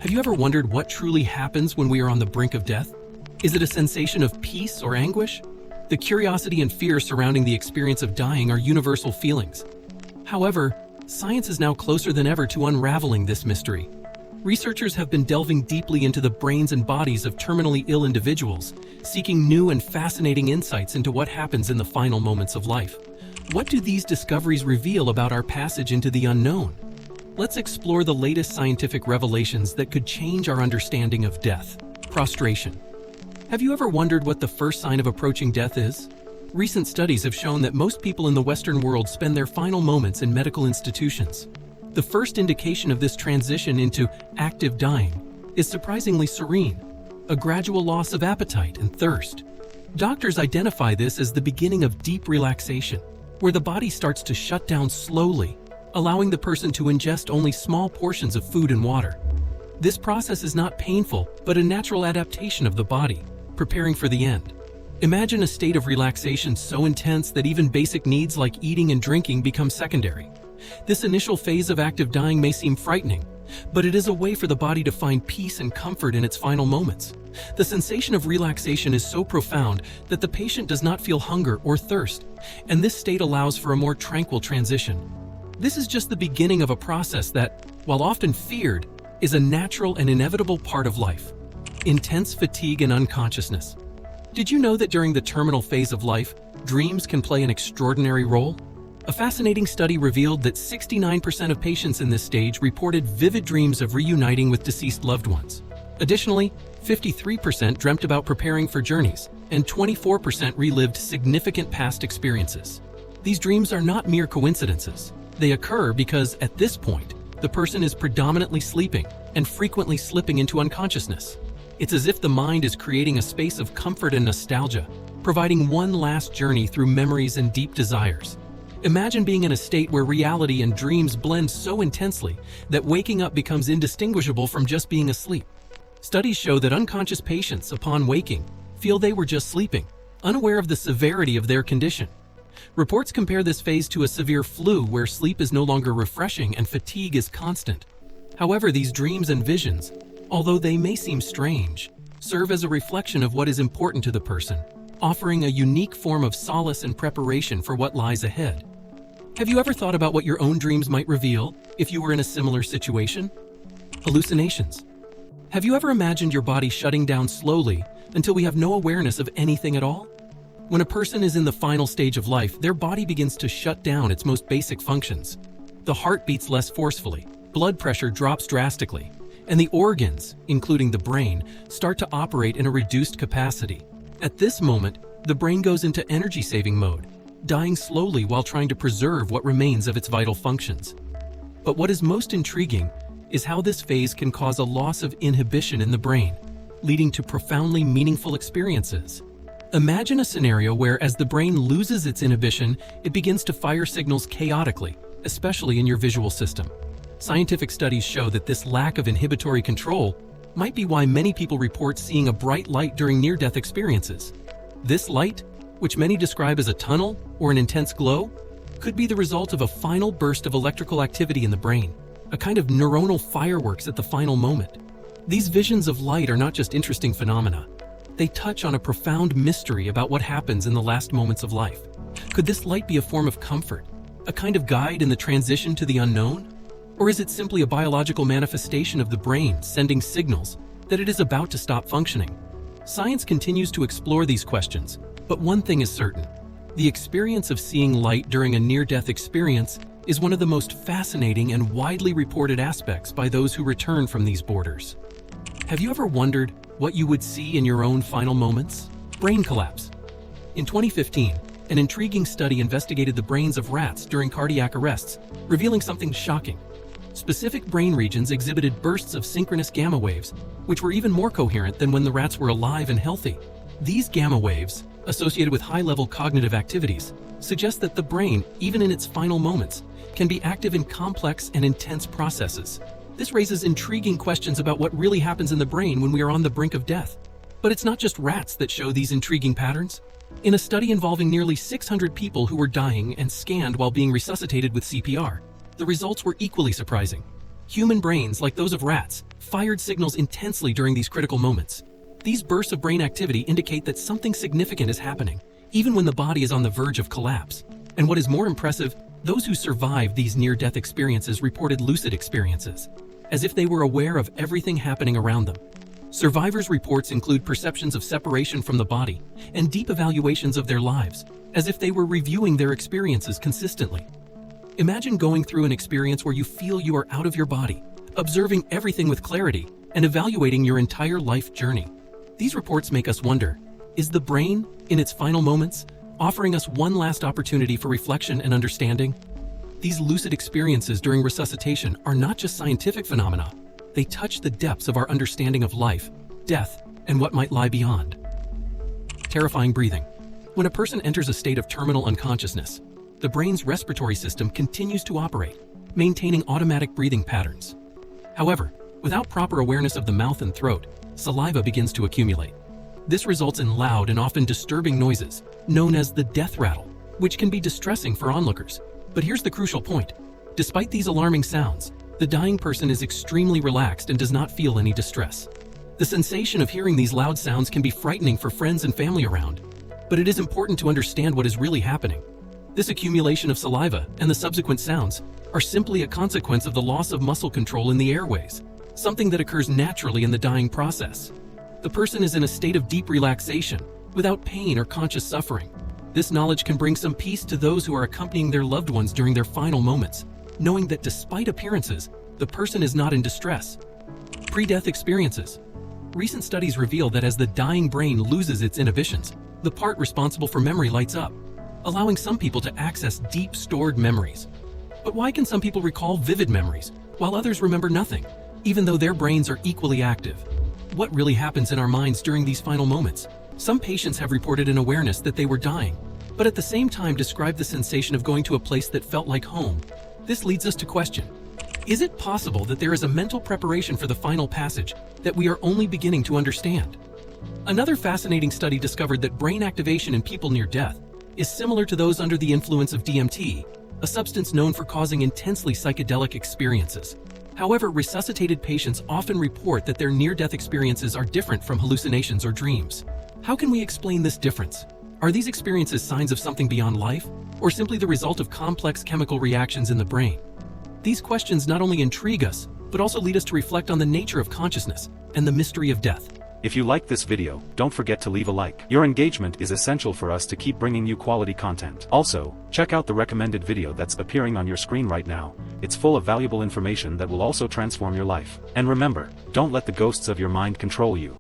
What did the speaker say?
Have you ever wondered what truly happens when we are on the brink of death? Is it a sensation of peace or anguish? The curiosity and fear surrounding the experience of dying are universal feelings. However, science is now closer than ever to unraveling this mystery. Researchers have been delving deeply into the brains and bodies of terminally ill individuals, seeking new and fascinating insights into what happens in the final moments of life. What do these discoveries reveal about our passage into the unknown? Let's explore the latest scientific revelations that could change our understanding of death. Prostration. Have you ever wondered what the first sign of approaching death is? Recent studies have shown that most people in the Western world spend their final moments in medical institutions. The first indication of this transition into active dying is surprisingly serene, a gradual loss of appetite and thirst. Doctors identify this as the beginning of deep relaxation, where the body starts to shut down slowly, allowing the person to ingest only small portions of food and water. This process is not painful, but a natural adaptation of the body, preparing for the end. Imagine a state of relaxation so intense that even basic needs like eating and drinking become secondary. This initial phase of active dying may seem frightening, but it is a way for the body to find peace and comfort in its final moments. The sensation of relaxation is so profound that the patient does not feel hunger or thirst, and this state allows for a more tranquil transition. This is just the beginning of a process that, while often feared, is a natural and inevitable part of life. Intense fatigue and unconsciousness. Did you know that during the terminal phase of life, dreams can play an extraordinary role? A fascinating study revealed that 69% of patients in this stage reported vivid dreams of reuniting with deceased loved ones. Additionally, 53% dreamt about preparing for journeys, and 24% relived significant past experiences. These dreams are not mere coincidences. They occur because, at this point, the person is predominantly sleeping and frequently slipping into unconsciousness. It's as if the mind is creating a space of comfort and nostalgia, providing one last journey through memories and deep desires. Imagine being in a state where reality and dreams blend so intensely that waking up becomes indistinguishable from just being asleep. Studies show that unconscious patients, upon waking, feel they were just sleeping, unaware of the severity of their condition. Reports compare this phase to a severe flu where sleep is no longer refreshing and fatigue is constant. However, these dreams and visions, although they may seem strange, serve as a reflection of what is important to the person, offering a unique form of solace and preparation for what lies ahead. Have you ever thought about what your own dreams might reveal if you were in a similar situation? Hallucinations. Have you ever imagined your body shutting down slowly until we have no awareness of anything at all? When a person is in the final stage of life, their body begins to shut down its most basic functions. The heart beats less forcefully, blood pressure drops drastically, and the organs, including the brain, start to operate in a reduced capacity. At this moment, the brain goes into energy-saving mode, dying slowly while trying to preserve what remains of its vital functions. But what is most intriguing is how this phase can cause a loss of inhibition in the brain, leading to profoundly meaningful experiences. Imagine a scenario where, as the brain loses its inhibition, it begins to fire signals chaotically, especially in your visual system. Scientific studies show that this lack of inhibitory control might be why many people report seeing a bright light during near-death experiences. This light, which many describe as a tunnel or an intense glow, could be the result of a final burst of electrical activity in the brain, a kind of neuronal fireworks at the final moment. These visions of light are not just interesting phenomena. They touch on a profound mystery about what happens in the last moments of life. Could this light be a form of comfort, a kind of guide in the transition to the unknown? Or is it simply a biological manifestation of the brain sending signals that it is about to stop functioning? Science continues to explore these questions, but one thing is certain. The experience of seeing light during a near-death experience is one of the most fascinating and widely reported aspects by those who return from these borders. Have you ever wondered what you would see in your own final moments? Brain collapse. In 2015, an intriguing study investigated the brains of rats during cardiac arrests, revealing something shocking. Specific brain regions exhibited bursts of synchronous gamma waves, which were even more coherent than when the rats were alive and healthy. These gamma waves, associated with high-level cognitive activities, suggest that the brain, even in its final moments, can be active in complex and intense processes. This raises intriguing questions about what really happens in the brain when we are on the brink of death. But it's not just rats that show these intriguing patterns. In a study involving nearly 600 people who were dying and scanned while being resuscitated with CPR, the results were equally surprising. Human brains, like those of rats, fired signals intensely during these critical moments. These bursts of brain activity indicate that something significant is happening, even when the body is on the verge of collapse. And what is more impressive, those who survived these near-death experiences reported lucid experiences, as if they were aware of everything happening around them. Survivors' reports include perceptions of separation from the body and deep evaluations of their lives, as if they were reviewing their experiences consistently. Imagine going through an experience where you feel you are out of your body, observing everything with clarity, and evaluating your entire life journey. These reports make us wonder, is the brain, in its final moments, offering us one last opportunity for reflection and understanding? These lucid experiences during resuscitation are not just scientific phenomena. They touch the depths of our understanding of life, death, and what might lie beyond. Terrifying breathing. When a person enters a state of terminal unconsciousness, the brain's respiratory system continues to operate, maintaining automatic breathing patterns. However, without proper awareness of the mouth and throat, saliva begins to accumulate. This results in loud and often disturbing noises, known as the death rattle, which can be distressing for onlookers. But here's the crucial point. Despite these alarming sounds, the dying person is extremely relaxed and does not feel any distress. The sensation of hearing these loud sounds can be frightening for friends and family around, but it is important to understand what is really happening. This accumulation of saliva and the subsequent sounds are simply a consequence of the loss of muscle control in the airways, something that occurs naturally in the dying process. The person is in a state of deep relaxation, without pain or conscious suffering. This knowledge can bring some peace to those who are accompanying their loved ones during their final moments, knowing that despite appearances, the person is not in distress. Pre-death experiences. Recent studies reveal that as the dying brain loses its inhibitions, the part responsible for memory lights up, allowing some people to access deep stored memories. But why can some people recall vivid memories, while others remember nothing, even though their brains are equally active? What really happens in our minds during these final moments? Some patients have reported an awareness that they were dying, but at the same time describe the sensation of going to a place that felt like home. This leads us to question, is it possible that there is a mental preparation for the final passage that we are only beginning to understand? Another fascinating study discovered that brain activation in people near death is similar to those under the influence of DMT, a substance known for causing intensely psychedelic experiences. However, resuscitated patients often report that their near-death experiences are different from hallucinations or dreams. How can we explain this difference? Are these experiences signs of something beyond life, or simply the result of complex chemical reactions in the brain? These questions not only intrigue us, but also lead us to reflect on the nature of consciousness and the mystery of death. If you liked this video, don't forget to leave a like. Your engagement is essential for us to keep bringing you quality content. Also, check out the recommended video that's appearing on your screen right now. It's full of valuable information that will also transform your life. And remember, don't let the ghosts of your mind control you.